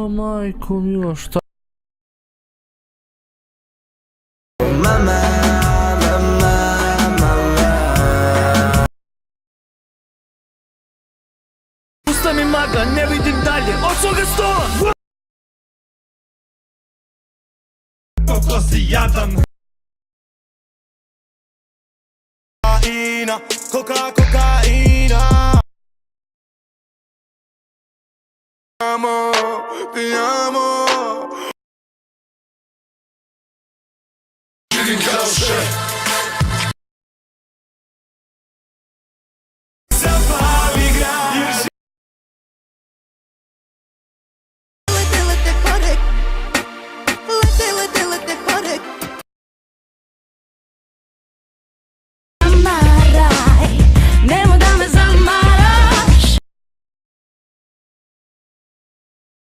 Majko mila, šta? Mama, mama, mama. Pusta mi maga, ne vidim dalje, od svoga stola! Koliko si jadan. Kokaina. Ti amo. Živim kao šef. Zapali grad. Lete hore, lete hore. Zamaraj, nemoj da me zamaraš.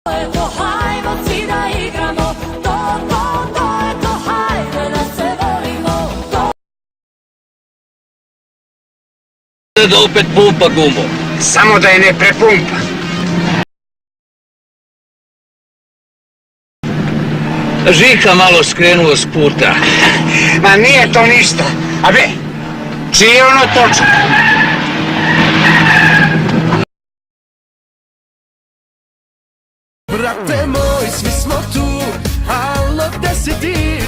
To je to, hajmo svi da igramo. To je to, hajde da se volimo. Da opet pumpa gumu. Samo da je ne prepumpa. Žika malo skrenuo s puta. Ma nije to ništa. A be, čije je ono točno? Brate moj, svi smo tu, alo gde si ti?